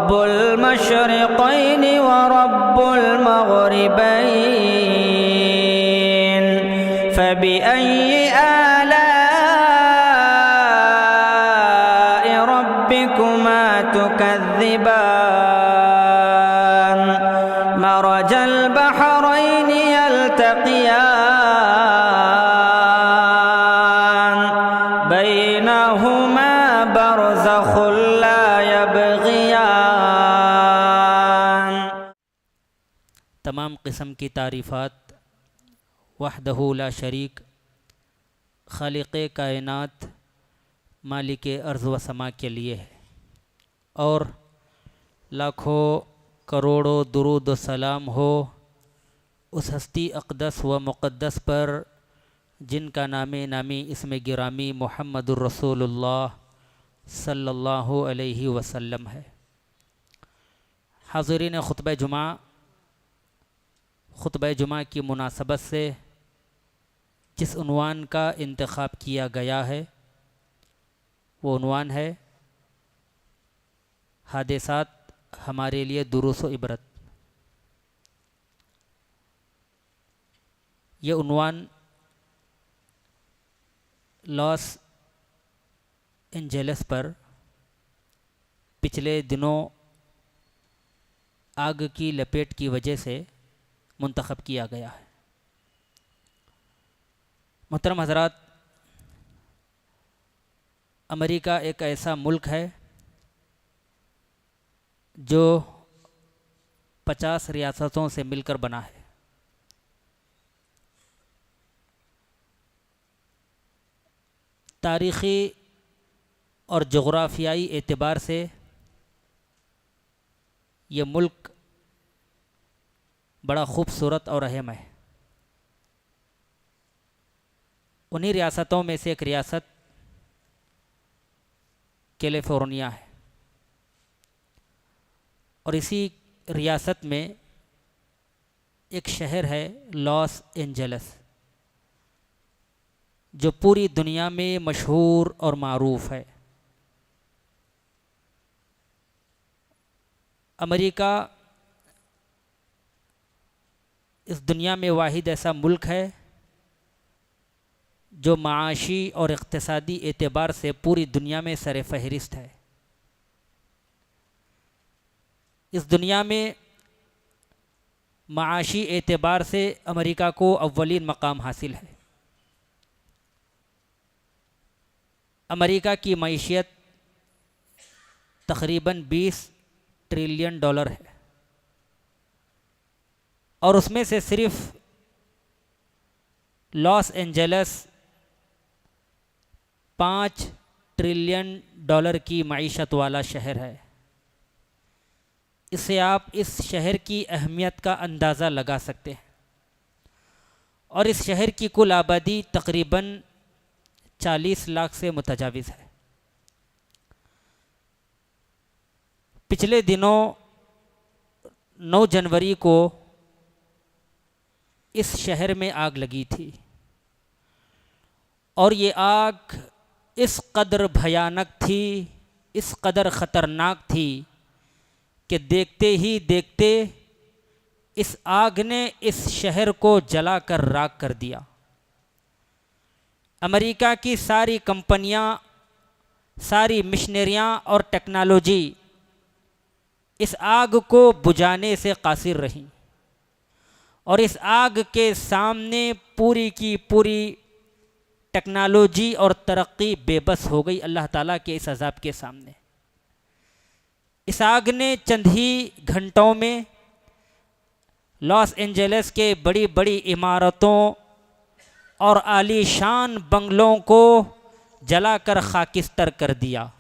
रब्बुल मशरिक़ैन व रब्बुल मग़रिबैन फ़बिअय्यि आलाइ रब्बिकुमा तुकज़्ज़िबान मरजल बहरैन यल्तक़ियान बैनहुमा बरज़ख़ुन ला यबग़ियान। तमाम किस्म की तारीफ़ात वहदहू ला शरीक खालिक़े कायनात मालिके अर्ज़ व समा के लिए है, और लाखों करोड़ों दुरूद व सलाम हो उस हस्ती अक़दस व मुक़द्दस पर जिनका नामे नामी इसमें गिरामी मुहम्मदुर रसूलुल्लाह सल्लल्लाहु अलैहि वसल्लम है। हाज़रीन ख़ुतबा जुमा की मुनासबत से जिस उन्वान का इंतख़ाब किया गया है वो उन्वान है हादिसात हमारे लिए दुरूस व इबरत। ये उन्वान लॉस एंजेलिस पर पिछले दिनों आग की लपेट की वजह से मुंतखब किया गया है। मोहतरम हज़रात, अमेरिका एक ऐसा मुल्क है जो 50 रियासतों से मिलकर बना है। तारीख़ी और जोग्राफियाई एतबार से ये मुल्क बड़ा खूबसूरत और अहम है। उन्हीं रियासतों में से एक रियासत कैलिफोर्निया है, और इसी रियासत में एक शहर है लॉस एंजेलिस, जो पूरी दुनिया में मशहूर और मारूफ है। अमेरिका इस दुनिया में वाहिद ऐसा मुल्क है जो माशी और इक़्तिसादी एतबार से पूरी दुनिया में सर फहरिस्त है। इस दुनिया में माशी एतबार से अमेरिका को अव्वलीन मकाम हासिल है। अमेरिका की मईशत तकरीबन 20 ट्रिलियन डॉलर है, और उसमें से सिर्फ लॉस एंजेलिस 5 ट्रिलियन डॉलर की मईशत वाला शहर है। इससे आप इस शहर की अहमियत का अंदाज़ा लगा सकते हैं। और इस शहर की कुल आबादी तकरीबन 40 लाख से मुतजाविज़ है। पिछले दिनों 9 जनवरी को इस शहर में आग लगी थी, और ये आग इस कदर भयानक थी, इस कदर ख़तरनाक थी कि देखते ही देखते इस आग ने इस शहर को जलाकर राख कर दिया। अमेरिका की सारी कंपनियां, सारी मिशनरियां और टेक्नोलॉजी इस आग को बुझाने से कासिर रहीं, और इस आग के सामने पूरी की पूरी टेक्नोलॉजी और तरक्की बेबस हो गई अल्लाह ताला के इस अज़ाब के सामने। इस आग ने चंद ही घंटों में लॉस एंजेलिस के बड़ी बड़ी इमारतों और आलीशान बंगलों को जलाकर खाकिस्तर कर दिया।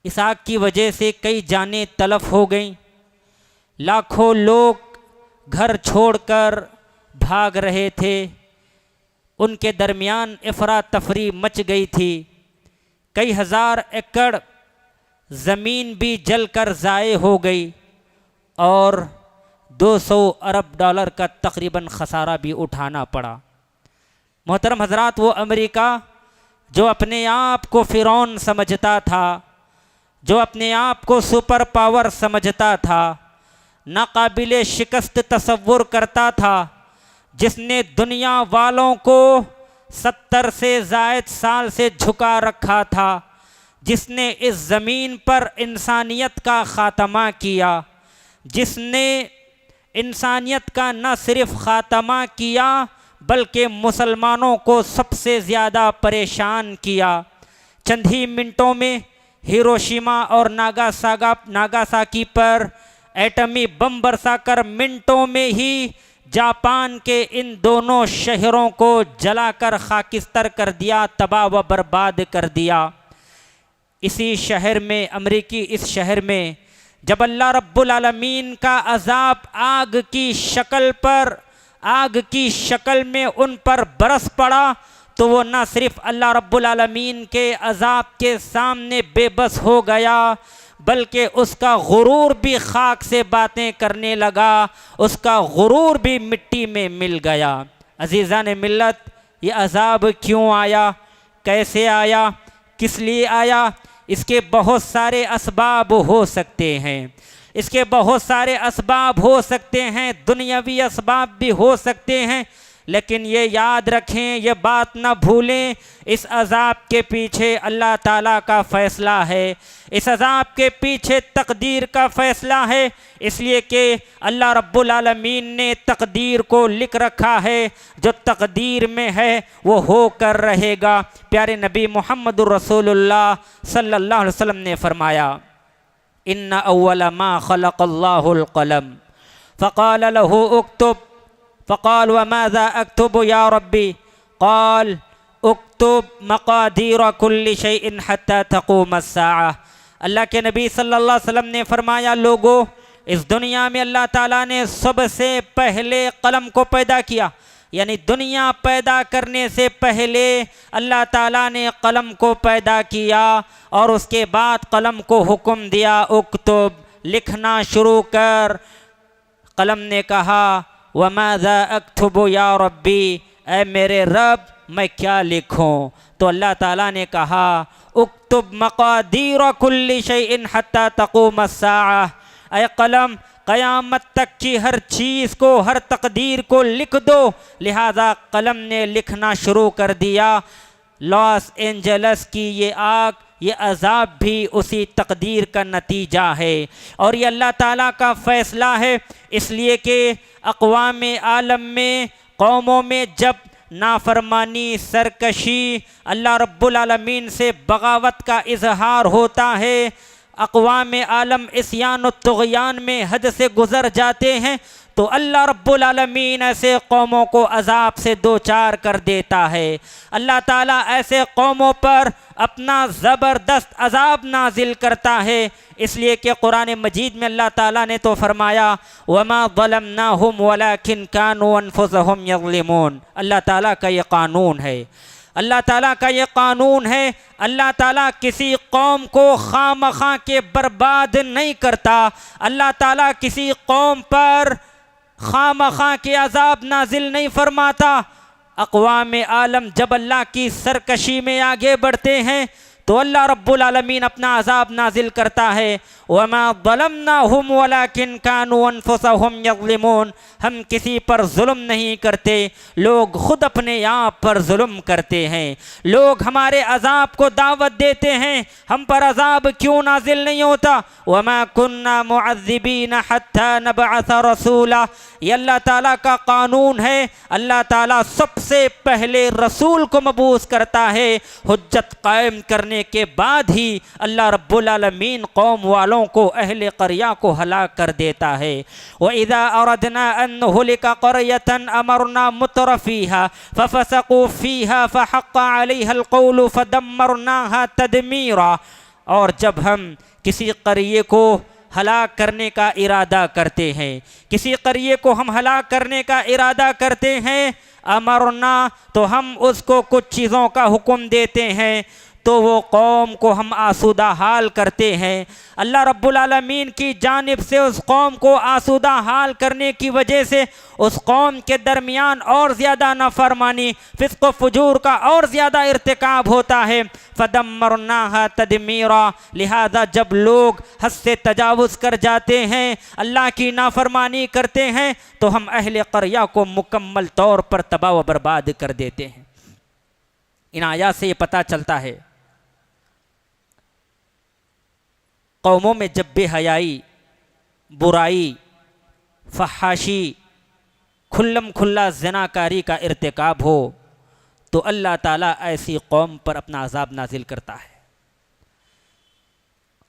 इस आग की वजह से कई जानें तलफ हो गईं, लाखों लोग घर छोड़कर भाग रहे थे, उनके दरमियान अफरा तफरी मच गई थी। कई हज़ार एकड़ ज़मीन भी जलकर ज़ाये हो गई, और 200 अरब डॉलर का तकरीबन खसारा भी उठाना पड़ा। मोहतरम हज़रात, वो अमेरिका जो अपने आप को फ़िरौन समझता था, जो अपने आप को सुपर पावर समझता था, नाकाबिले शिकस्त तसव्वुर करता था, जिसने दुनिया वालों को 70 से ज़ायद साल से झुका रखा था, जिसने इस ज़मीन पर इंसानियत का ख़ात्मा किया, जिसने इंसानियत का न सिर्फ ख़ात्मा किया बल्कि मुसलमानों को सबसे ज़्यादा परेशान किया। चंद ही मिनटों में हिरोशिमा और नागासाकी पर एटमी बम बरसाकर मिनटों में ही जापान के इन दोनों शहरों को जलाकर खाकिस्तर कर दिया, तबाह व बर्बाद कर दिया। इसी शहर में, अमरीकी इस शहर में, जब अल्लाह रब्बुल आलमीन का अज़ाब आग की शक्ल में उन पर बरस पड़ा, तो वो न सिर्फ अल्लाह रब्बुल आलमीन के अज़ाब के सामने बेबस हो गया, बल्कि उसका गुरूर भी खाक से बातें करने लगा, उसका गुरूर भी मिट्टी में मिल गया। अज़ीज़ान मिल्लत, ये अज़ाब क्यों आया, कैसे आया, किस लिए आया? इसके बहुत सारे असबाब हो सकते हैं, इसके बहुत सारे असबाब हो सकते हैं, दुनियावी असबाब भी हो सकते हैं, लेकिन ये याद रखें, ये बात ना भूलें, इस अज़ाब के पीछे अल्लाह ताला का फ़ैसला है, इस अज़ाब के पीछे तकदीर का फ़ैसला है, इसलिए कि अल्लाह रब्बुल आलमीन ने तकदीर को लिख रखा है, जो तकदीर में है वो हो कर रहेगा। प्यारे नबी मुहम्मदुर रसूलुल्लाह सल्लल्लाहु अलैहि वसल्लम ने फरमाया, इन्ना अव्वल मा खलक़ल्लाहुल क़लम फ़क़ाल लहू उक्तुब फ़क़ाल वमाज़ा अक्तुबु या रब्बी क़ाल उक्तुब मक़ादीर कुल्लि शैइन हत्ता तक़ूम अस्साअह। अल्लाह के नबी सल्लल्लाहु अलैहि वसल्लम ने फरमाया, लोगों, इस दुनिया में अल्लाह ताला ने सबसे पहले कलम को पैदा किया, यानी दुनिया पैदा करने से पहले अल्लाह ताला ने कलम को पैदा किया और उसके बाद कलम को हुक्म दिया, उक्तुब, लिखना शुरू कर। कलम ने कहा, वमाज़ा अक्तुबु या रब्बी, ऐ मेरे रब मैं क्या लिखूं? तो अल्लाह ताला ने कहा, उक्तुब मक़ादीर कुल्लि शैइन हत्ता तक़ूम अस्साअह, ऐ कलम क़यामत तक की हर चीज़ को, हर तकदीर को लिख दो। लिहाजा कलम ने लिखना शुरू कर दिया। लॉस एंजलस की ये आग, ये अज़ाब भी उसी तकदीर का नतीजा है और ये अल्लाह ताला का फ़ैसला है, इसलिए कि अक़वाम आलम में, कौमों में जब नाफरमानी, सरकशी, अल्लाह रब्बुल आलमीन से बगावत का इजहार होता है, अक़वाम आलम इस्यान व तुग़यान में हद से गुज़र जाते हैं, तो अल्लाह रब्बुल आलमीन ऐसे कौमों को अज़ाब से दो चार कर देता है। अल्लाह ताला ऐसे कौमों पर अपना ज़बरदस्त अज़ाब नाजिल करता है, इसलिए कि कुरान मजीद में अल्लाह ताला ने तो फरमाया, वमा ज़लमनाहुम वलाकिन कानू अनफुसहुम यज़लिमून। अल्लाह ताला का ये कानून है, अल्लाह ताला का ये कानून है। अल्लाह ताला किसी कौम को खामखा के बर्बाद नहीं करता, अल्लाह ताला किसी कौम पर खामखा के अज़ाब नाजिल नहीं फरमाता। अक़वाम आलम जब अल्लाह की सरकशी में आगे बढ़ते हैं तो अल्लाह रब्बुल आलमीन अपना अज़ाब नाजिल करता है, वमा ज़लमनाहुम वलाकिन कानू अनफुसहुम यज़लिमून। हम किसी पर जुल्म नहीं करते, लोग ख़ुद अपने आप पर जुल्म करते हैं। लोग हमारे अज़ाब को दावत देते हैं, हम पर अज़ाब क्यों नाजिल नहीं होता? वमा कुन्ना मुअज़्ज़िबीन हत्ता नबअस रसूला। ये अल्लाह ताला का कानून है। अल्लाह ताला सबसे पहले रसूल को मबूस करता है, हुज्जत कायम करने के बाद ही अल्लाह रब्बुल आलमीन कौम वालों को, अहले क़रिया को हलाक कर देता है। व इज़ा अरदना अन नुहलिका क़रयतन अमरना मुत्रफ़ीहा फ़फ़सक़ू फ़ीहा फ़हक़्क़ अलैहल क़ौलु फ़दम्मरनाहा तदमीरा। और जब हम किसी क़रिये को हलाक करने का इरादा करते हैं, किसी क़रिये को हम हलाक करने का इरादा करते हैं, अमरना, तो हम उसको कुछ चीज़ों का हुक्म देते हैं, तो वो कौम को हम आसूदा हाल करते हैं। अल्लाह रब्बुल आलमीन की जानिब से उस कौम को आसूदा हाल करने की वजह से उस कौम के दरमियान और ज़्यादा नाफरमानी, फिस्क व फुजूर का और ज़्यादा इर्तिकाब होता है। फदम्मरनाहा तदमीरा, लिहाजा जब लोग हद से तजावुज़ कर जाते हैं, अल्लाह की नाफरमानी करते हैं, तो हम अहले क़रया को मुकम्मल तौर पर तबाह व बर्बाद कर देते हैं। इन आयात से ये पता चलता है कौमों में जब बेहयाई, बुराई, फहाशी, खुल्लम खुल्ला ज़िनाकारी का इर्तिकाब हो तो अल्लाह ताला ऐसी कौम पर अपना अज़ाब नाजिल करता है।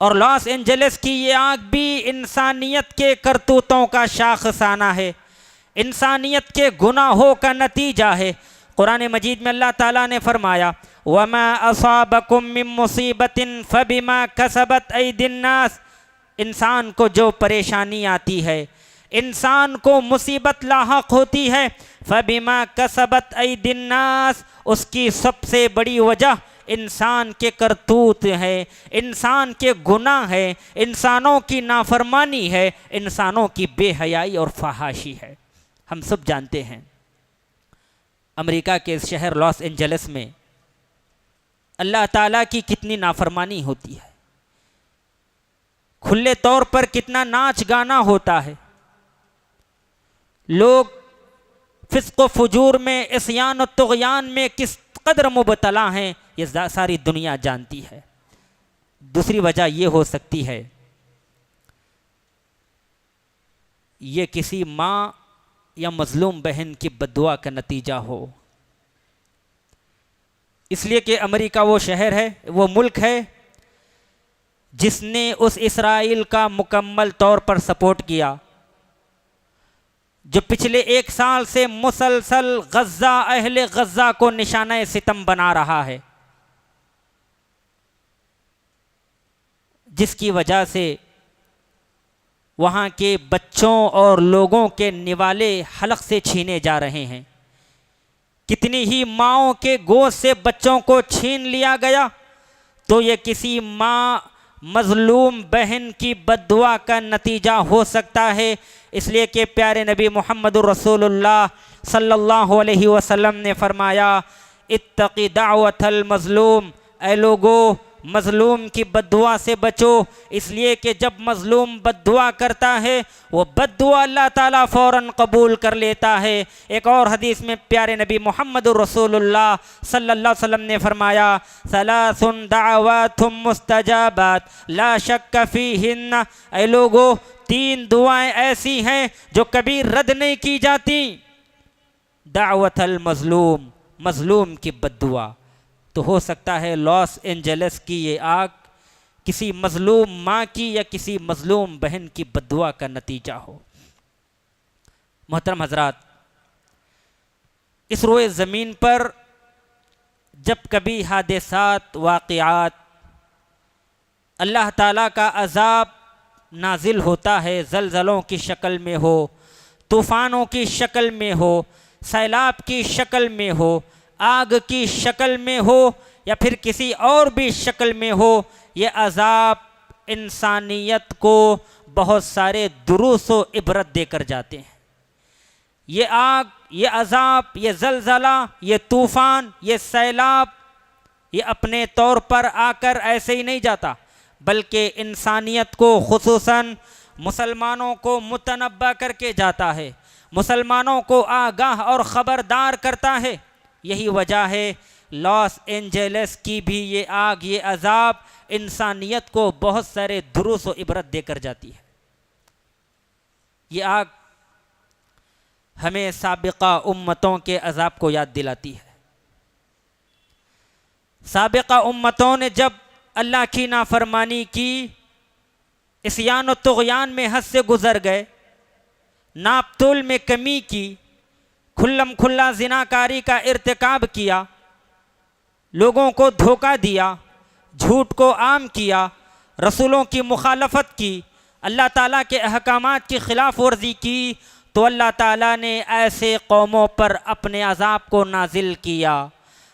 और लॉस एंजलिस की ये आग भी इंसानियत के करतूतों का शाखसाना है, इंसानियत के गुनाहों का नतीजा है। कुरान मजीद में अल्लाह ताला ने फरमाया, वमा असाबकुम मिन मुसीबतिन फबिमा कसबत ऐदिन्नास, इंसान को जो परेशानी आती है, इंसान को मुसीबत लाहक होती है, फबिमा कसबत ऐदिन्नास, उसकी सबसे बड़ी वजह इंसान के करतूत है, इंसान के गुनाह है, इंसानों की नाफरमानी है, इंसानों की बेहयाई और फहाशी है। हम सब जानते हैं अमेरिका के शहर लॉस एंजलिस में अल्लाह ताला की कितनी नाफरमानी होती है, खुले तौर पर कितना नाच गाना होता है, लोग फिस्क व फुजूर में, इस्यान और तुग़यान में किस कदर मुबतला हैं, ये सारी दुनिया जानती है। दूसरी वजह ये हो सकती है ये किसी माँ या मजलूम बहन की बद्दुआ का नतीजा हो, इसलिए कि अमेरिका वो शहर है, वो मुल्क है जिसने उस इसराइल का मुकम्मल तौर पर सपोर्ट किया जो पिछले 1 साल से मुसलसल गज़ा, अहले गज़ा को निशाना सितम बना रहा है, जिसकी वजह से वहाँ के बच्चों और लोगों के निवाले हलक से छीने जा रहे हैं। कितनी ही माँओं के गोद से बच्चों को छीन लिया गया, तो ये किसी माँ मज़लूम बहन की बद्दुआ का नतीजा हो सकता है। इसलिए कि प्यारे नबी मुहम्मदुर रसूलुल्लाह सल्लल्लाहु अलैहि वसल्लम ने फरमाया, इत्तक़ी दावतल मज़लूम, ऐ लोगो मज़लूम की बद्दुआ से बचो, इसलिए कि जब मज़लूम बद्दुआ करता है वो बद्दुआ अल्लाह ताला फ़ौरन कबूल कर लेता है। एक और हदीस में प्यारे नबी मुहम्मदुर रसूलुल्लाह सल्लल्लाहु अलैहि वसल्लम ने फरमाया, सलासुन दअवातुम मुस्तजाबात ला शक्क फ़ीहिन्ना, ऐ लोगो 3 दुआएं ऐसी हैं जो कभी रद्द नहीं की जाती। दावतल मज़लूम, मज़लूम की बद्दुआ। तो हो सकता है लॉस एंजलिस की ये आग किसी मज़लूम माँ की या किसी मज़लूम बहन की बद्दुआ का नतीजा हो। मोहतरम हज़रात, इस रोए ज़मीन पर जब कभी हादिसात, वाक़ियात, अल्लाह ताला का अज़ाब नाजिल होता है, ज़लज़लों की शक्ल में हो, तूफ़ानों की शक्ल में हो, सैलाब की शक्ल में हो, आग की शक्ल में हो या फिर किसी और भी शक्ल में हो, ये अज़ाब इंसानियत को बहुत सारे दुरूस व इबरत देकर जाते हैं। ये आग, ये अज़ाब, ये ज़लज़ला, ये तूफ़ान, ये सैलाब, ये अपने तौर पर आकर ऐसे ही नहीं जाता, बल्कि इंसानियत को, खुसूसन मुसलमानों को मुतनब्बा करके जाता है, मुसलमानों को आगाह और ख़बरदार करता है। यही वजह है लॉस एंजलिस की भी ये आग, ये अज़ाब इंसानियत को बहुत सारे दुरूस व इबरत देकर जाती है। ये आग हमें साबिक़ा उम्मतों के अज़ाब को याद दिलाती है। साबिक़ा उम्मतों ने जब अल्लाह की नाफरमानी की, इस्यान व तुग़यान में हद से गुज़र गए, नापतोल में कमी की, खुल्लम खुल्ला ज़िनाकारी का इर्तिकाब किया, लोगों को धोखा दिया, झूठ को आम किया, रसूलों की मुखालफत की, अल्लाह ताला के अहकामात की खिलाफ वर्जी की, तो अल्लाह ताला ने ऐसे कौमों पर अपने अज़ाब को नाजिल किया।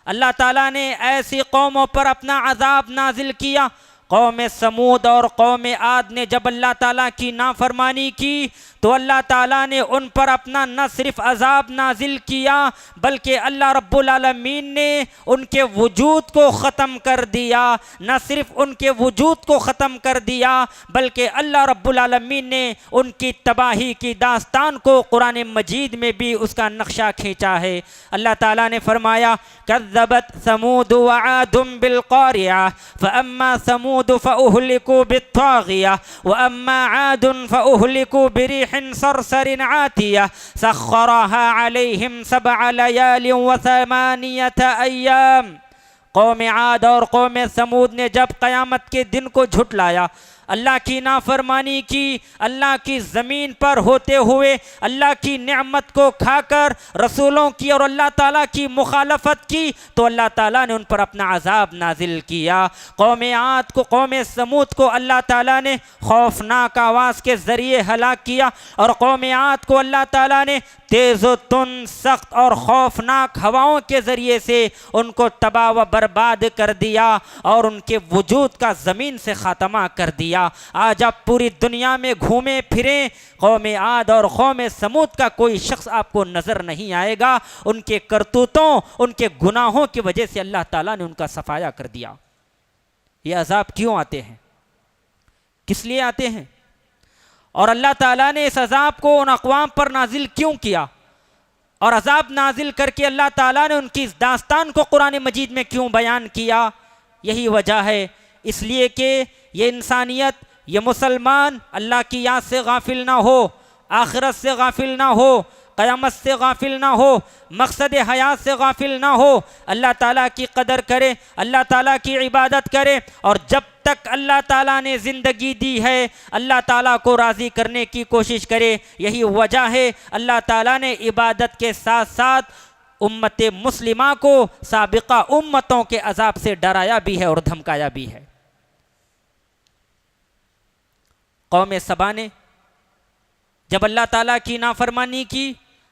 अल्लाह ताला ने ऐसी कौमों पर अपना अजाब नाजिल किया। कौम समूद और कौम आद ने जब अल्लाह ताला की नाफरमानी की तो अल्लाह ताला ने उन पर अपना न सिर्फ अजाब नाजिल किया बल्कि अल्लाह रब्बुल आलमीन ने उनके वजूद को ख़त्म कर दिया। न सिर्फ उनके वजूद को ख़त्म कर दिया बल्कि अल्लाह रब्बुल आलमीन ने उनकी तबाही की दास्तान को कुरान मजीद में भी उसका नक्शा खींचा है। अल्लाह ताला ने फरमाया कज़्ज़बत समूद व आदुम बिल क़ारिया फ़अम्मा समूद फ़उहलिकू बित्ताग़िया व अम्मा आदुन फ़उहलिकू बिरीह सरसरिन आतिया सख्खरहा अलैहिम सबअ लयालिन व समानियत अय्याम। कौम आद और कौम समूद ने जब क़यामत के दिन को झुटलाया, अल्लाह की नाफरमानी की, अल्लाह की ज़मीन पर होते हुए अल्लाह की नेमत को खाकर रसूलों की और अल्लाह ताला की मुखालफत की तो अल्लाह ताला ने उन पर अपना अजाब नाजिल किया। कौम आद को, कौम समूद को अल्लाह ताला ने खौफनाक आवाज़ के ज़रिए हलाक किया और कौम आद को अल्लाह ताला ने तेज़ व तुन सख्त और खौफनाक हवाओं के ज़रिए से उनको तबाह व बर्बाद कर दिया और उनके वजूद का ज़मीन से ख़ात्मा कर दिया। आज आप पूरी दुनिया में घूमे फिरें, कौम आद और कौम समूद का कोई शख्स आपको नज़र नहीं आएगा। उनके करतूतों, उनके गुनाहों की वजह से अल्लाह ताला ने उनका सफाया कर दिया। ये अजाब क्यों आते हैं, किस लिए आते हैं और अल्लाह ताला ने इस अजाब को उन अक़वाम पर नाजिल क्यों किया और अजाब नाजिल करके अल्लाह ताला ने उनकी इस दास्तान को कुरान मजीद में क्यों बयान किया? यही वजह है, इसलिए कि ये इंसानियत, ये मुसलमान अल्लाह की याद से गाफिल ना हो, आखिरत से गाफिल ना हो, क़यामत से गाफिल ना हो, मकसद हयात से गाफिल ना हो, अल्लाह ताला की कदर करे, अल्लाह ताला की इबादत करे और जब तक अल्लाह ताला ने ज़िंदगी दी है अल्लाह ताला को राज़ी करने की कोशिश करे। यही वजह है अल्लाह ताला ने इबादत के साथ साथ उम्मत मुस्लिमा को साबिक़ा उम्मतों के अजाब से डराया भी है और धमकाया भी है। कौम सबा ने जब अल्लाह ताला की नाफरमानी की,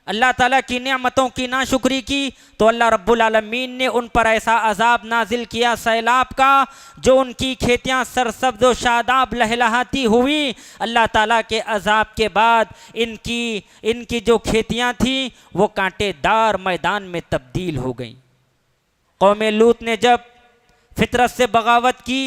अल्लाह ताला की नेमतों की नाशुक्री की तो अल्लाह रब्बुल आलमीन ने उन पर ऐसा अजाब नाजिल किया सैलाब का, जो उनकी खेतियाँ सरसब्ज़ व शादाब लहलहाती हुई। अल्लाह ताला के अजाब के बाद इनकी जो खेतियाँ थीं वो कांटेदार मैदान में तब्दील हो गईं। कौम लूत ने जब फितरत से बगावत की,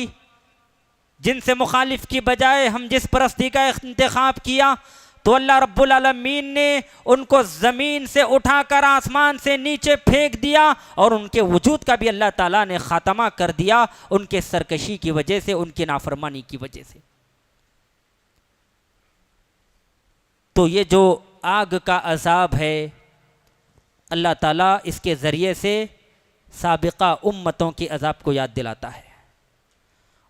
जिनसे मुखालिफ की बजाय हम जिस परस्ती का इंतखाब किया तो अल्लाह रब्बुल आलमीन ने उनको ज़मीन से उठाकर आसमान से नीचे फेंक दिया और उनके वजूद का भी अल्लाह ताला ने ख़ात्मा कर दिया उनके सरकशी की वजह से, उनकी नाफरमानी की वजह से। तो ये जो आग का अजाब है अल्लाह ताला इसके ज़रिए से साबिक़ा उम्मतों की अजाब को याद दिलाता है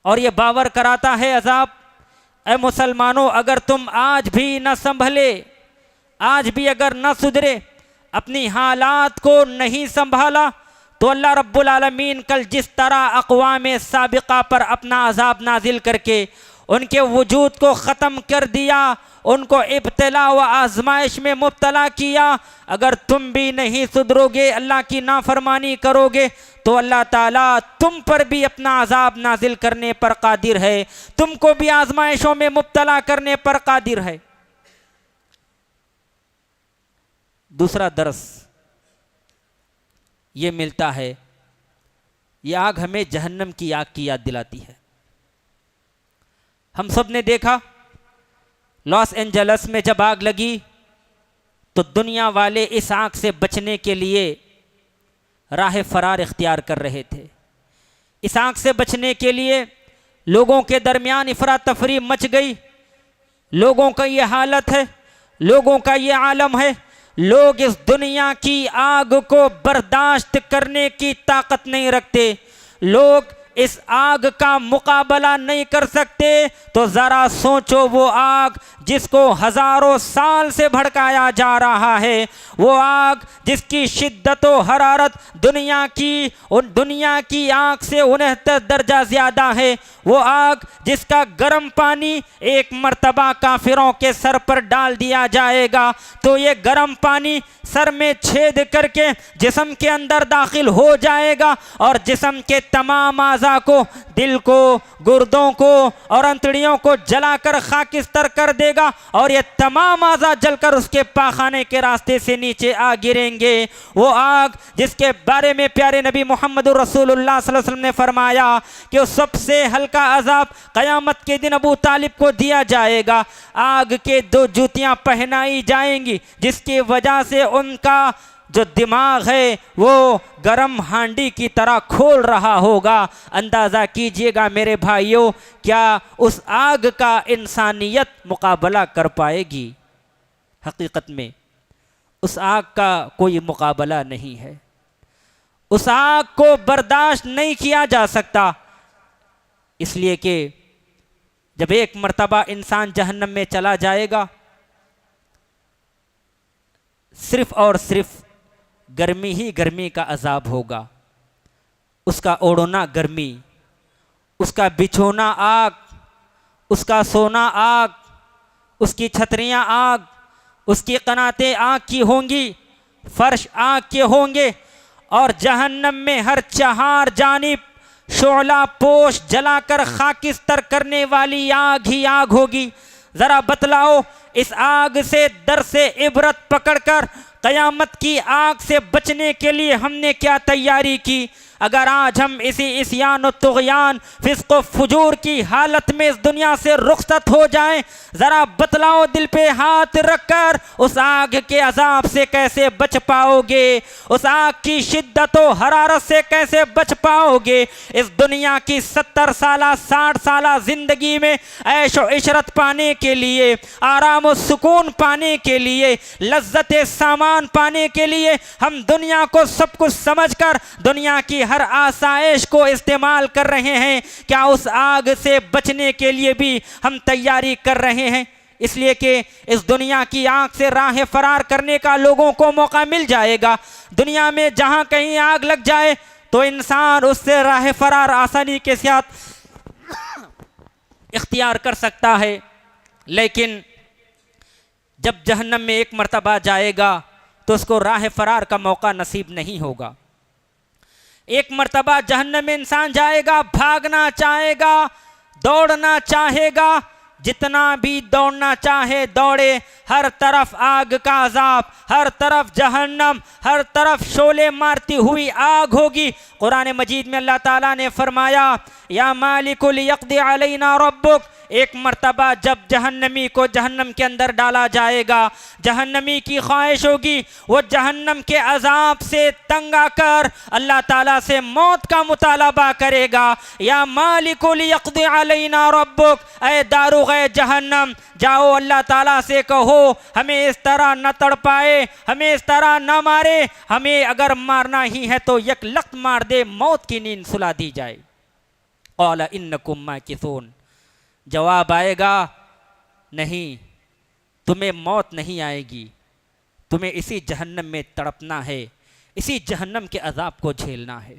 और ये बावर कराता है अजाब, ऐ मुसलमानों अगर तुम आज भी न संभले, आज भी अगर न सुधरे, अपनी हालात को नहीं संभाला तो अल्लाह रब्बुल आलमीन कल जिस तरह अक़वाम साबिक़ा पर अपना अजाब नाजिल करके उनके वजूद को ख़त्म कर दिया, उनको इब्तिला व आजमाइश में मुब्तला किया, अगर तुम भी नहीं सुधरोगे, अल्लाह की नाफरमानी करोगे तो अल्लाह ताला तुम पर भी अपना अजाब नाजिल करने पर कादिर है, तुमको भी आजमाइशों में मुब्तला करने पर कादिर है। दूसरा दर्स ये मिलता है, ये आग हमें जहन्नम की आग की याद दिलाती है। हम सब ने देखा लॉस एंजल्स में जब आग लगी तो दुनिया वाले इस आग से बचने के लिए राह फरार इख्तियार कर रहे थे। इस आग से बचने के लिए लोगों के दरमियान इफरा तफरी मच गई। लोगों का ये हालत है, लोगों का ये आलम है, लोग इस दुनिया की आग को बर्दाश्त करने की ताकत नहीं रखते, लोग इस आग का मुकाबला नहीं कर सकते। तो ज़रा सोचो वो आग जिसको हज़ारों साल से भड़काया जा रहा है, वो आग जिसकी शिद्दत व हरारत दुनिया की आग से 69 दर्जा ज़्यादा है, वो आग जिसका गर्म पानी एक मर्तबा काफिरों के सर पर डाल दिया जाएगा तो ये गर्म पानी सर में छेद करके जिस्म के अंदर दाखिल हो जाएगा और जिस्म के तमाम आज़ा को, दिल को, गुर्दों को और अंतड़ियों को जलाकर खाकिस्तर कर देगा और ये तमाम आज़ा जलकर उसके पाखाने के रास्ते से नीचे आ गिरेंगे। वो आग जिसके बारे में प्यारे नबी मोहम्मद रसूलुल्लाह सल्लल्लाहु अलैहि वसल्लम ने फरमाया कि वो सबसे हल्का अजाब क़यामत के दिन अबू तालिब को दिया जाएगा। आग के 2 जूतियाँ पहनाई जाएंगी जिसकी वजह से उनका जो दिमाग है वो गरम हांडी की तरह खोल रहा होगा। अंदाज़ा कीजिएगा मेरे भाइयों, क्या उस आग का इंसानियत मुकाबला कर पाएगी? हकीकत में उस आग का कोई मुकाबला नहीं है। उस आग को बर्दाश्त नहीं किया जा सकता, इसलिए कि जब एक मर्तबा इंसान जहन्नम में चला जाएगा, सिर्फ और सिर्फ गर्मी ही गर्मी का अजाब होगा। उसका ओढ़ना गर्मी, उसका बिछोना आग, उसका सोना आग, उसकी छतरियां आग, उसकी कनातें आग की होंगी, फर्श आग के होंगे और जहन्नम में हर चार जानिब शोला पोश जलाकर खाकिस्तर करने वाली आग ही आग होगी। ज़रा बतलाओ, इस आग से दर से इबरत पकड़कर क़यामत की आग से बचने के लिए हमने क्या तैयारी की? अगर आज हम इसी इस्यान और तुग़यान, फिस्क़ व फुजूर की हालत में इस दुनिया से रुख़सत हो जाएं, ज़रा बतलाओ दिल पे हाथ रखकर उस आग के अजाब से कैसे बच पाओगे? उस आग की शिद्दत व हरारत से कैसे बच पाओगे? इस दुनिया की 70 साला 60 साला ज़िंदगी में ऐश व इशरत पाने के लिए, आराम व सुकून पाने के लिए, लज्जत सामान पाने के लिए हम दुनिया को सब कुछ समझकर दुनिया की हर आसाइश को इस्तेमाल कर रहे हैं। क्या उस आग से बचने के लिए भी हम तैयारी कर रहे हैं? इसलिए कि इस दुनिया की आग से राह फरार करने का लोगों को मौका मिल जाएगा। दुनिया में जहां कहीं आग लग जाए तो इंसान उससे राह फरार आसानी के साथ इख्तियार कर सकता है, लेकिन जब जहन्नम में एक मर्तबा जाएगा तो उसको राह फरार का मौका नसीब नहीं होगा। एक मर्तबा जहन्नम में इंसान जाएगा, भागना चाहेगा, दौड़ना चाहेगा, जितना भी दौड़ना चाहे दौड़े, हर तरफ आग का अजाब, हर तरफ जहन्नम, हर तरफ शोले मारती हुई आग होगी। कुरान मजीद में अल्लाह ताला ने फरमाया, या मालिकुल यक़्दी अलैना रब्बुक, एक मर्तबा जब जहन्नमी को जहन्नम के अंदर डाला जाएगा, जहन्नमी की ख्वाहिश होगी वो जहन्नम के अजाब से तंग आकर अल्लाह ताला से मौत का मुतालबा करेगा। या मालिकुल यक़्दी अलैना रब्बुक, ऐ दारुग़े जहन्नम, जाओ अल्लाह ताला से कहो हमें इस तरह न तड़पाए, हमें इस तरह न मारे, हमें अगर मारना ही है तो एक लख्त मार दे, मौत की नींद सुला दी जाए। क़ाल इन्नकुम माकिसून, जवाब आएगा नहीं, तुम्हें मौत नहीं आएगी, तुम्हें इसी जहन्नम में तड़पना है, इसी जहन्नम के अजाब को झेलना है।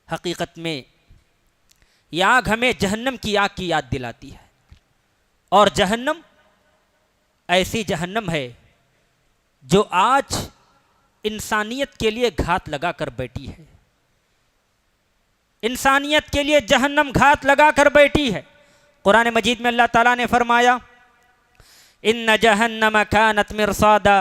हकीकत में यह आग हमें जहन्नम की आग की याद दिलाती है, और जहन्नम ऐसी जहन्नम है जो आज इंसानियत के लिए घात लगा कर बैठी है। इंसानियत के लिए जहन्नम घात लगा कर बैठी है। कुरान मजीद में अल्लाह ताला ने फरमाया, इन्न जहन्नम कानत मिरसादा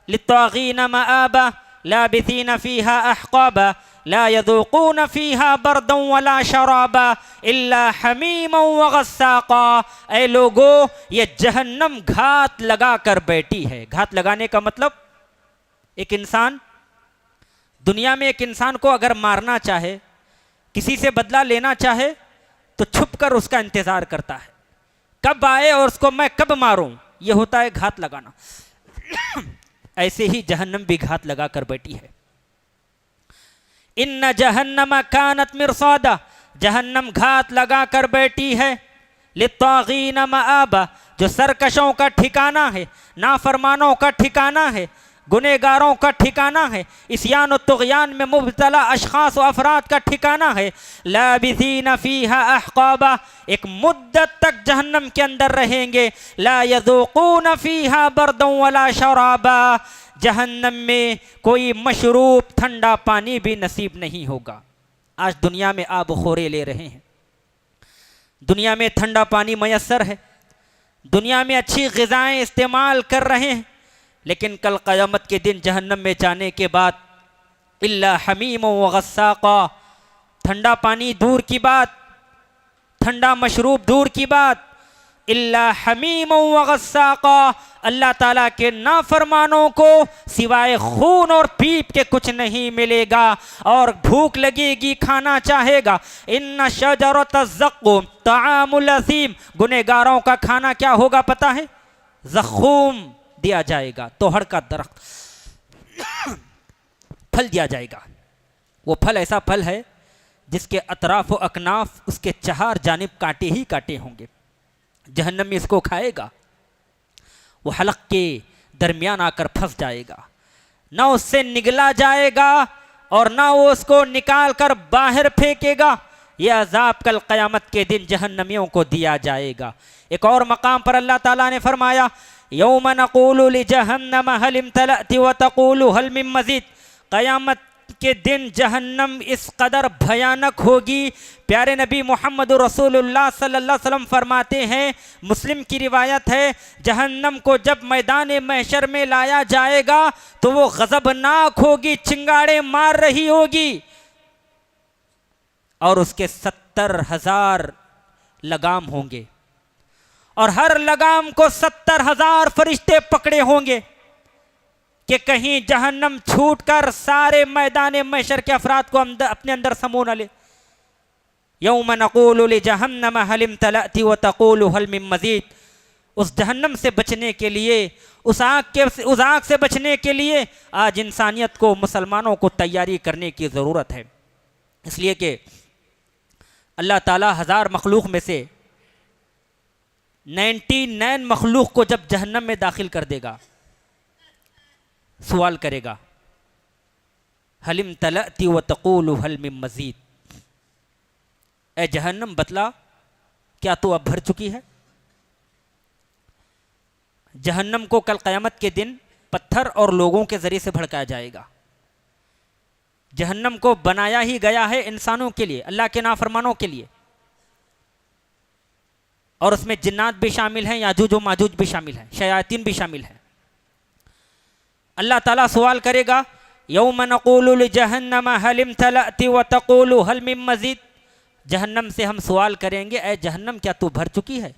लित्तागीन मआबा लाबिथीन फीहा अहक़ाबा ला यज़ूक़ून फीहा बरदन वला शराबा इल्ला हमीमन व गस्साक़ा। ऐ लोगो, ये जहन्नम घात लगा कर बैठी है। घात लगाने का मतलब, एक इंसान दुनिया में एक इंसान को अगर मारना चाहे, किसी से बदला लेना चाहे तो छुप कर उसका इंतजार करता है, कब आए और उसको मैं कब मारूं। यह होता है घात लगाना। ऐसे ही जहन्नम भी घात लगा कर बैठी है। इन्न जहन्नम कानत मिरसादा, जहन्नम घात लगा कर बैठी है लित्तागीन मआबा, जो सरकशों का ठिकाना है, नाफरमानों का ठिकाना है, गुनेगारों का ठिकाना है, इस्यान और तुग़यान में मुब्तला अशख़ास व अफराद का ठिकाना है। लाबिसीन फ़ीहा अहक़ाबा, एक मुद्दत तक जहन्नम के अंदर रहेंगे। ला यज़ूक़ून फ़ीहा बर्दन वला शराबा, जहन्नम में कोई मशरूब ठंडा पानी भी नसीब नहीं होगा। आज दुनिया में आब खोरे ले रहे हैं, दुनिया में ठंडा पानी मयसर है, दुनिया में अच्छी ग़िज़ाएँ इस्तेमाल कर रहे हैं, लेकिन कल क़यामत के दिन जहन्नम में जाने के बाद इल्ला हमीम व गस्साक़ा, ठंडा पानी दूर की बात, ठंडा मशरूब दूर की बात, इल्ला हमीम व गस्साक़ा, अल्लाह ताला के नाफरमानों को सिवाय खून और पीप के कुछ नहीं मिलेगा और भूख लगेगी, खाना चाहेगा। इन्ना शजरत ज़क़्क़ूम तआमुल असीम, गुनहगारों का खाना क्या होगा पता है? ज़क़्क़ूम दिया जाएगा, तोहड़ का दरख्त फल दिया जाएगा। वो फल ऐसा फल है जिसके अतराफ व अकनाफ उसके चार जानिब कांटे ही कांटे होंगे। जहन्नम में इसको खाएगा, वो हलक के दरमियान आकर फंस जाएगा, ना उससे निगला जाएगा और ना वो उसको निकाल कर बाहर फेंकेगा। यह अजाब कल क़यामत के दिन जहन्नमियों को दिया जाएगा। एक और मकाम पर अल्लाह ताला ने फरमाया, यौम नक़ूलु लिजहन्नम हल इम्तलअति व तक़ूलु हल मिन मज़ीद, क़यामत के दिन जहन्नम इस कदर भयानक होगी। प्यारे नबी मोहम्मद रसूलुल्लाह सल्लल्लाहु अलैहि वसल्लम फरमाते हैं, मुस्लिम की रिवायत है, जहन्नम को जब मैदान महशर में लाया जाएगा तो वो गज़बनाक होगी, चिंगाड़े मार रही होगी और उसके 70,000 लगाम होंगे और हर लगाम को 70,000 फरिश्ते पकड़े होंगे कि कहीं जहन्नम छूटकर सारे मैदान महशर के अफराद को अपने अंदर समो न ले। यौम नक़ूलु लिजहन्नम हल इम्तलअति व तक़ूलु हल मिन मज़ीद, उस जहन्नम से बचने के लिए, उस आग से बचने के लिए आज इंसानियत को, मुसलमानों को तैयारी करने की ज़रूरत है। इसलिए कि अल्लाह ताला 1000 मखलूक में से 99 मखलूक को जब जहन्नम में दाखिल कर देगा, सवाल करेगा, हलिम तलअति व तक़ूलु हल मिन मज़ीद, ए जहन्नम बतला क्या तू अब भर चुकी है? जहन्नम को कल क़यामत के दिन पत्थर और लोगों के ज़रिए से भड़काया जाएगा। जहन्नम को बनाया ही गया है इंसानों के लिए, अल्लाह के नाफरमानों के लिए, और उसमें जिन्नात भी शामिल हैं, याजूज व माजूज भी शामिल हैं, शयातीन भी शामिल हैं। अल्लाह ताला सवाल करेगा, यौम नक़ूलु लिजहन्नम हल इम्तलअति व तक़ूलु हल मिन मज़ीद, जहन्नम से हम सवाल करेंगे, ए जहन्नम क्या तू भर चुकी है?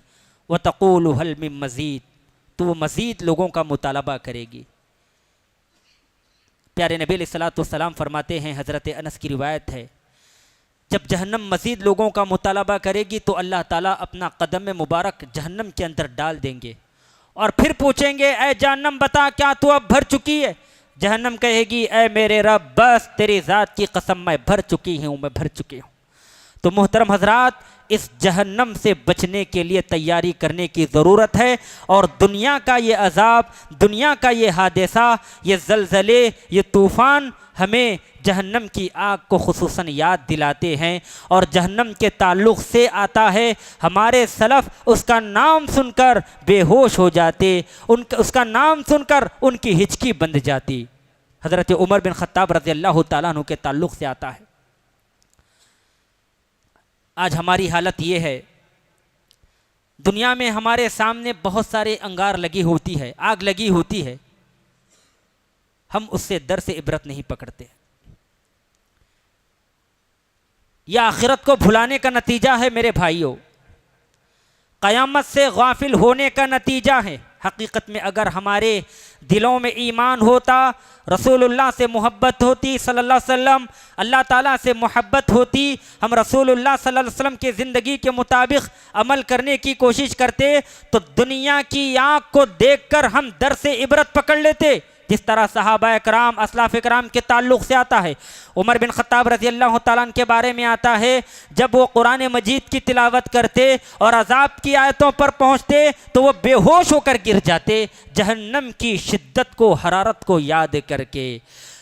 व तक़ूलु हल मिन मज़ीद, तो मज़ीद लोगों का मुतालबा करेगी। प्यारे नबी अलैहिस्सलातु वस्सलाम फरमाते हैं, हज़रत अनस की रिवायत है, जब जहन्नम मज़ीद लोगों का मुतालबा करेगी तो अल्लाह ताला अपना कदम मुबारक जहन्नम के अंदर डाल देंगे और फिर पूछेंगे, ए जहन्नम बता क्या तू अब भर चुकी है? जहन्नम कहेगी, ए मेरे रब बस तेरी ज़ात की कसम मैं भर चुकी हूँ, मैं भर चुकी हूँ। तो मोहतरम हजरात, इस जहन्नम से बचने के लिए तैयारी करने की ज़रूरत है और दुनिया का ये अजाब, दुनिया का ये हादसा, ये ज़लज़ले, ये तूफ़ान हमें जहन्नम की आग को खुसूसन याद दिलाते हैं और जहन्नम के ताल्लुक़ से आता है, हमारे सलफ़ उसका नाम सुनकर बेहोश हो जाते, उसका नाम सुनकर उनकी हिचकी बंध जाती। हज़रत उमर बिन ख़त्ताब रज़ियल्लाहु ताला अन्हु के ताल्लुक़ से आता है। आज हमारी हालत ये है, दुनिया में हमारे सामने बहुत सारे अंगार लगी होती है, आग लगी होती है, हम उससे दर से इबरत नहीं पकड़ते। यह आखिरत को भुलाने का नतीजा है मेरे भाइयों, क़यामत से गाफिल होने का नतीजा है। हकीकत में अगर हमारे दिलों में ईमान होता, रसूलुल्लाह से मोहब्बत होती सल्लल्लाहु अलैहि वसल्लम, अल्लाह ताला से मोहब्बत होती, हम रसूलुल्लाह सल्लल्लाहु अलैहि वसल्लम की ज़िंदगी के मुताबिक अमल करने की कोशिश करते, तो दुनिया की आग को देखकर हम दर से इबरत पकड़ लेते जिस तरह सहाबा कराम असलाफ कराम के ताल्लुक़ से आता है। उमर बिन ख़त्ताब रज़ी अल्लाह तआला अन्हु के बारे में आता है, जब वो कुरान मजीद की तिलावत करते और अज़ाब की आयतों पर पहुँचते तो वो बेहोश होकर गिर जाते, जहन्नम की शिद्दत को, हरारत को याद करके।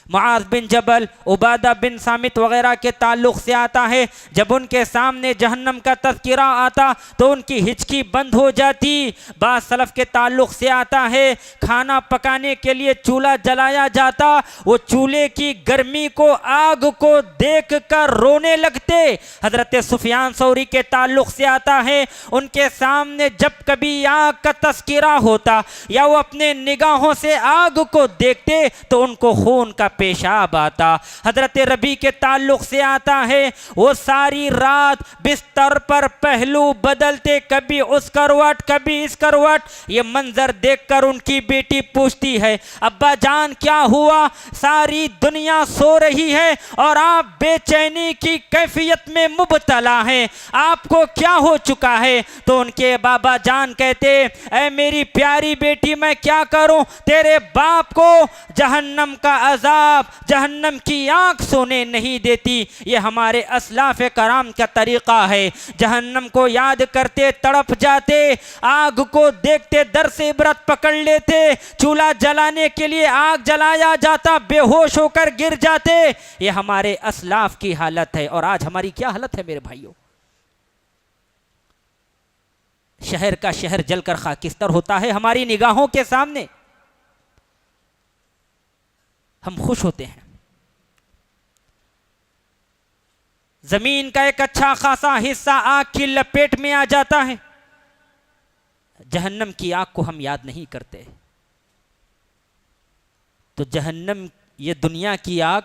मुआज़ बिन जबल, उबादा बिन सामित वगैरह के ताल्लुक़ से आता है, जब उनके सामने जहन्नम का तज़किरा आता तो उनकी हिचकी बंद हो जाती। बाज़ सलफ़ के ताल्लुक़ से आता है, खाना पकाने के लिए चूल्हा जलाया जाता, वो चूल्हे की गर्मी को, आग को देख कर रोने लगते। हज़रत सुफ़ियान सौरी के ताल्लुक़ से आता है, उनके सामने जब कभी आग का तज़किरा होता या वो अपने निगाहों से आग को देखते तो उनको खून का पेशाब आता। हजरत रबी के ताल्लुक़ से आता है, वो सारी रात बिस्तर पर पहलू बदलते, कभी उस करवट कभी इस करवट। ये मंजर देखकर उनकी बेटी पूछती है, अब्बा जान क्या हुआ? सारी दुनिया सो रही है और आप बेचैनी की कैफियत में मुबतला हैं, आपको क्या हो चुका है? तो उनके बाबा जान कहते, ऐ मेरी प्यारी बेटी, मैं क्या करूं? तेरे बाप को जहन्नम का अज़ाब, जहन्नम की आग सोने नहीं देती। ये हमारे असलाफ कराम का तरीक़ा है। जहन्नम को याद करते तड़प जाते, आग को देखते दर से इबरत पकड़ लेते, चूल्हा जलाने के लिए आग जलाया जाता, बेहोश होकर गिर जाते। ये हमारे असलाफ की हालत है। और आज हमारी क्या हालत है मेरे भाइयों? शहर का शहर जलकर खाकिस्तर होता है हमारी निगाहों के सामने, हम खुश होते हैं। जमीन का एक अच्छा खासा हिस्सा आग की लपेट में आ जाता है, जहन्नम की आग को हम याद नहीं करते। तो जहन्नम, ये दुनिया की आग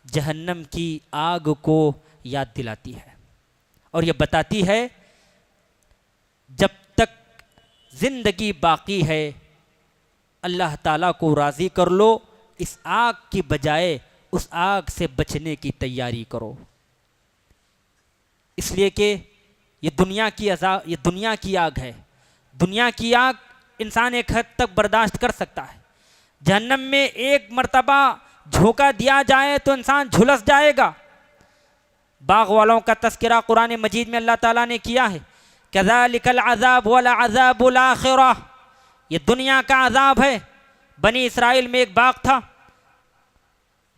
जहन्नम की आग को याद दिलाती है और ये बताती है जब तक जिंदगी बाकी है अल्लाह ताला को राज़ी कर लो, इस आग की बजाय उस आग से बचने की तैयारी करो। इसलिए कि ये दुनिया की अज़ाब, ये दुनिया की आग है। दुनिया की आग इंसान एक हद तक बर्दाश्त कर सकता है। जहन्नम में एक मर्तबा झोंका दिया जाए तो इंसान झुलस जाएगा। बाग वालों का तज़किरा कुरान मजीद में अल्लाह ताला ने किया है, कज़ालिकल अज़ाब वल अज़ाबुल आखिरह। ये दुनिया का अज़ाब है। बनी इसराइल में एक बाग था,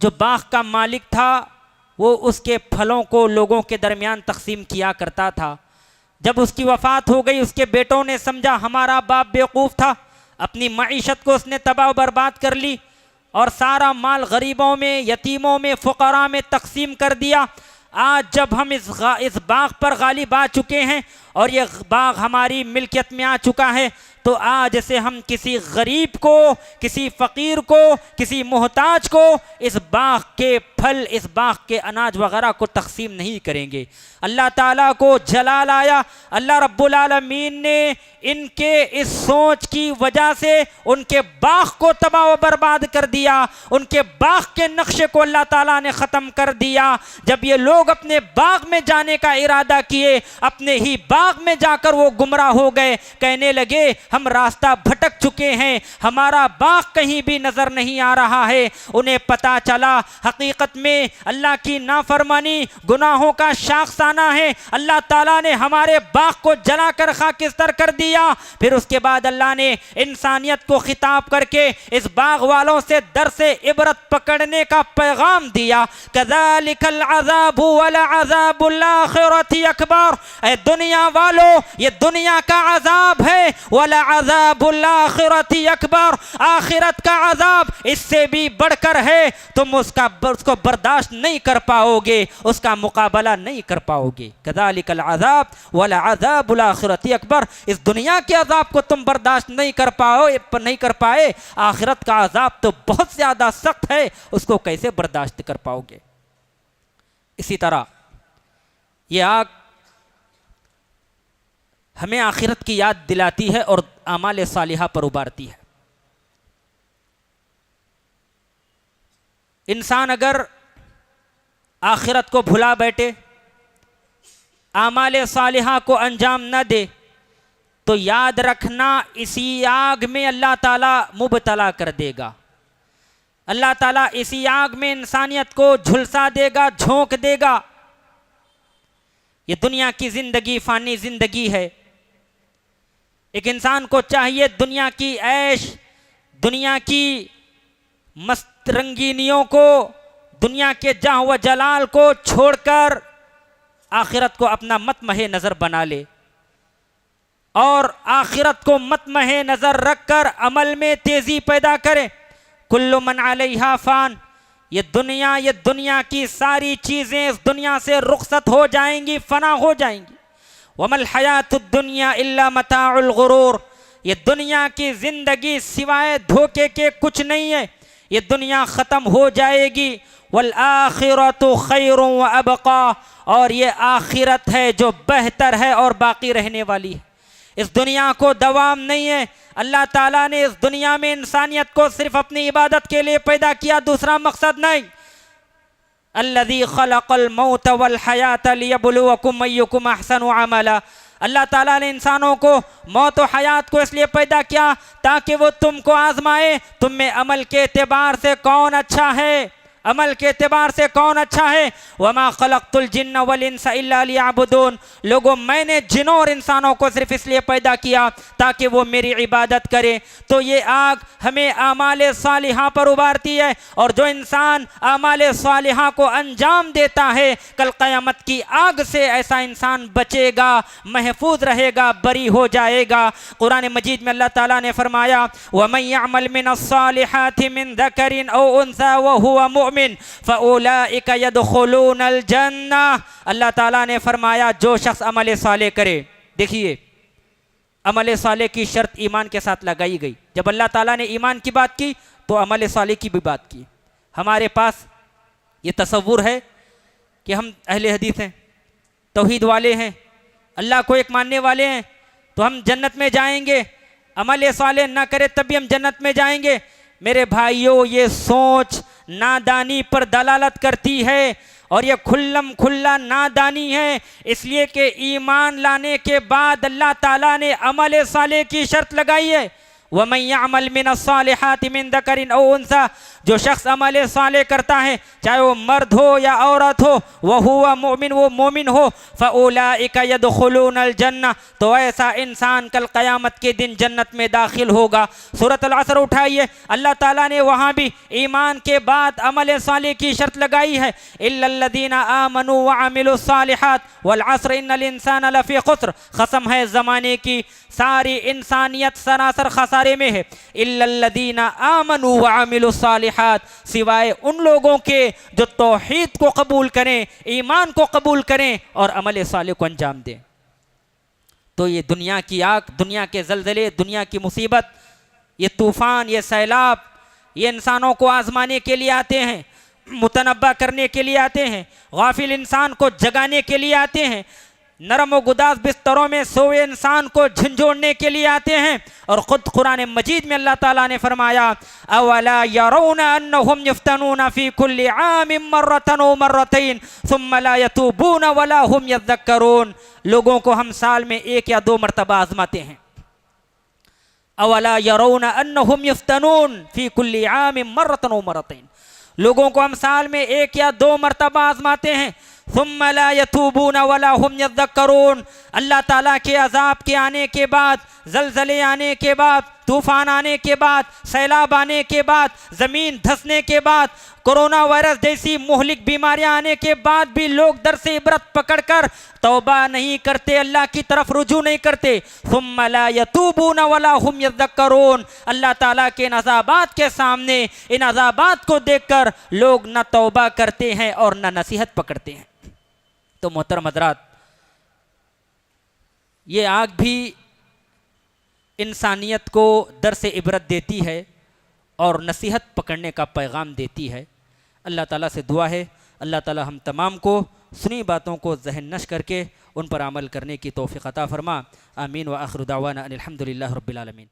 जो बाग का मालिक था वो उसके फलों को लोगों के दरमियान तकसीम किया करता था। जब उसकी वफ़ात हो गई, उसके बेटों ने समझा हमारा बाप बेवकूफ़ था, अपनी मईशत को उसने तबाह बर्बाद कर ली और सारा माल गरीबों में, यतीमों में, फ़ुक़रा में तकसीम कर दिया। आज जब हम इस बाग पर गालिब आ चुके हैं और ये बाग हमारी मिल्कियत में आ चुका है, तो आज से हम किसी गरीब को, किसी फ़कीर को, किसी मोहताज को इस बाग के फल, इस बाग के अनाज वगैरह को तकसीम नहीं करेंगे। अल्लाह ताला को जलाल आया। अल्लाह रब्बुल आलमीन ने इनके इस सोच की वजह से उनके बाग को तबाह व बर्बाद कर दिया। उनके बाग के नक्शे को अल्लाह ताला ने ख़त्म कर दिया। जब ये लोग अपने बाग में जाने का इरादा किए, अपने ही बाग में जाकर वो गुमराह हो गए। कहने लगे हम रास्ता भटक चुके हैं, हमारा बाग कहीं भी नज़र नहीं आ रहा है। उन्हें पता चला हकीकत में अल्लाह की नाफरमानी गुनाहों का शाखसाना है। अल्लाह ताला ने हमारे बाग को जलाकर खाकिस्तर कर दिया। फिर उसके बाद अल्लाह ने इंसानियत को खिताब करके इस बाग वालों से दर से इबरत पकड़ने का पैगाम दिया। कज़ालिकल अज़ाबु वल अज़ाबुल आखिरति अकबर। ऐ दुनिया वालों, ये दुनिया का अज़ाब है, वल अज़ाबुल आखिरति अकबर। आखिरत का अज़ाब इससे भी बढ़कर है। तुम उसको बर्दाश्त नहीं कर पाओगे, उसका मुकाबला नहीं कर पाओगे। कज़ालिकल अज़ाब वल अज़ाबुल आखिरति अकबर। इस दुनिया के अज़ाब को तुम बर्दाश्त नहीं कर पाए, आखिरत का अज़ाब तो बहुत ज़्यादा सख्त है, उसको कैसे बर्दाश्त कर पाओगे। इसी तरह ये आग हमें आखिरत की याद दिलाती है और आमाल सालिहा पर उबारती है। इंसान अगर आखिरत को भुला बैठे, आमाल सालिहा को अंजाम न दे, तो याद रखना इसी आग में अल्लाह ताला मुबतला कर देगा। अल्लाह ताला इसी आग में इंसानियत को झुलसा देगा, झोंक देगा। ये दुनिया की जिंदगी फानी जिंदगी है। एक इंसान को चाहिए दुनिया की ऐश, दुनिया की मस्त रंगीनियों को, दुनिया के जाह व जलाल को छोड़कर आखिरत को अपना मतमहे नजर बना ले और आखिरत को मतमहे नजर रखकर अमल में तेजी पैदा करे। कुल्लु मन अलैहा फान, ये दुनिया की सारी चीजें इस दुनिया से रुखसत हो जाएंगी, फना हो जाएंगी। वमल हयातुद दुनिया इल्ला मताउल गुरूर, ये दुनिया की जिंदगी सिवाय धोखे के कुछ नहीं है। ये दुनिया खत्म हो जाएगी। वल आखिरतु खैरुन व अबका, और ये आखिरत है जो बेहतर है और बाकी रहने वाली है। इस दुनिया को दवाम नहीं है। अल्लाह ताला ने इस दुनिया में इंसानियत को सिर्फ अपनी इबादत के लिए पैदा किया, दूसरा मकसद नहीं। अल्लज़ी खलक़ल मौत वल हयात लियब्लुवकुम अय्युकुम अहसनु अमला, अल्लाह ताला ने इंसानों को मौत और हयात को इसलिए पैदा किया ताकि वो तुमको आजमाए, तुम में अमल के एतबार से कौन अच्छा है, अमल के एतबार से कौन अच्छा है। वमा खलक़तुल जिन्न वल इंसा इल्ला लियअबुदून, लोगों मैंने जिनों और इंसानों को सिर्फ इसलिए पैदा किया ताकि वो मेरी इबादत करें। तो ये आग हमें आमाले सालिहा पर उबारती है, और जो इंसान आमाले सालिहा को अंजाम देता है कल क़यामत की आग से ऐसा इंसान बचेगा, महफूज रहेगा, बरी हो जाएगा। कुरान मजीद में अल्लाह ताला ने फरमाया वमन यअमल मिनस सालिहाति मिन ज़करिन औ उन्सा व हुवा मुमिन फ़उलाइका यदखुलूनल जन्ना, अल्लाह ताला ने फरमाया जो शख्स अमल साले करे, देखिए अमल साले की शर्त ईमान के साथ लगाई गई। जब अल्लाह ताला ने ईमान की बात की तो अमल साले की भी बात की। हमारे पास ये तसव्वुर है कि हम अहले हदीस हैं, तौहीद वाले हैं, अल्लाह को एक मानने वाले हैं, तो हम जन्नत में जाएंगे। अमल साले ना करे तभी हम जन्नत में जाएंगे। मेरे भाइयों, ये सोच नादानी पर दलालत करती है, और ये खुल्लम खुल्ला नादानी है, इसलिए कि ईमान लाने के बाद अल्लाह ताला ने अमल साले की शर्त लगाई है। वमन यअमल मिनस सालिहाति मिन ज़करिन औ उन्सा, जो शख्स अमल साले करता है चाहे वो मर्द हो या औरत हो, वह हुआ मोमिन, वो मोमिन हो, फ़उलाइका यदखुलूनल जन्ना, तो ऐसा इंसान कल क़यामत के दिन जन्नत में दाखिल होगा। सूरत अल असर उठाइए, अल्लाह ताला ने वहाँ भी ईमान के बाद अमल साले की शर्त लगाई है। इल्लल्लज़ीना आमनू व अमिलुस सालिहात वल अस्र इन्नल इंसाना लफ़ी खुस्र, कसम है ज़माने की सारी इंसानियत सरासर खसारे में है। इल्लल्लज़ीना आमनू व अमिलुस सालिहात, सिवाय उन लोगों के जो तौहीद को कबूल करें, ईमान को कबूल करें और अमल साले को अंजाम दें। तो ये दुनिया की आग, दुनिया के जलजले, दुनिया की मुसीबत, ये तूफान, ये सैलाब, ये इंसानों को आजमाने के लिए आते हैं, मुतनब्बा करने के लिए आते हैं, गाफिल इंसान को जगाने के लिए आते हैं, नरम व गुदास बिस्तरों में सोए इंसान को झंझोड़ने के लिए आते हैं। और ख़ुद कुरान मजीद में अल्लाह ताला ने फरमाया अवला यरौना अन्नहुम युफ्तनूना फी कुल्लि आमिन मर्रतन व मर्रतैन सुम्मा ला यतूबूना वला हुम यज़क्करून, लोगों को हम साल में 1 या 2 मरतबा आजमाते हैं। अवला यरौना अन्नहुम युफ्तनून फी कुल्लि आमिन मर्रतन व मर्रतैन, लोगों को हम साल में 1 या 2 मरतबा आजमाते हैं। सुम्मा ला यतूबूना वला हुम यज़क्करून, अल्लाह ताला के अजाब के आने के बाद, जलजले आने के बाद, तूफान आने के बाद, सैलाब आने के बाद, ज़मीन धंसने के बाद, कोरोना वायरस जैसी मुहलिक बीमारियां आने के बाद भी लोग दर से इबरत पकड़कर तौबा नहीं करते, अल्लाह की तरफ रुजू नहीं करते। सुम्मा ला यतूबूना वला हुम यज़क्करून, अल्लाह ताला के इन अज़ाबात के सामने, इन अज़ाबात को देखकर लोग न तौबा करते हैं और न नसीहत पकड़ते हैं। तो मोहतरम हज़रात, ये आग भी इंसानियत को दर से इबरत देती है और नसीहत पकड़ने का पैगाम देती है। अल्लाह ताला से दुआ है अल्लाह ताला हम तमाम को सुनी बातों को ज़हन नश करके उन पर अमल करने की तौफ़ीक़ अता फ़रमा। आमीन व आखिर दावाना अनिल हम्दुलिल्लाहि रब्बिल आलमीन।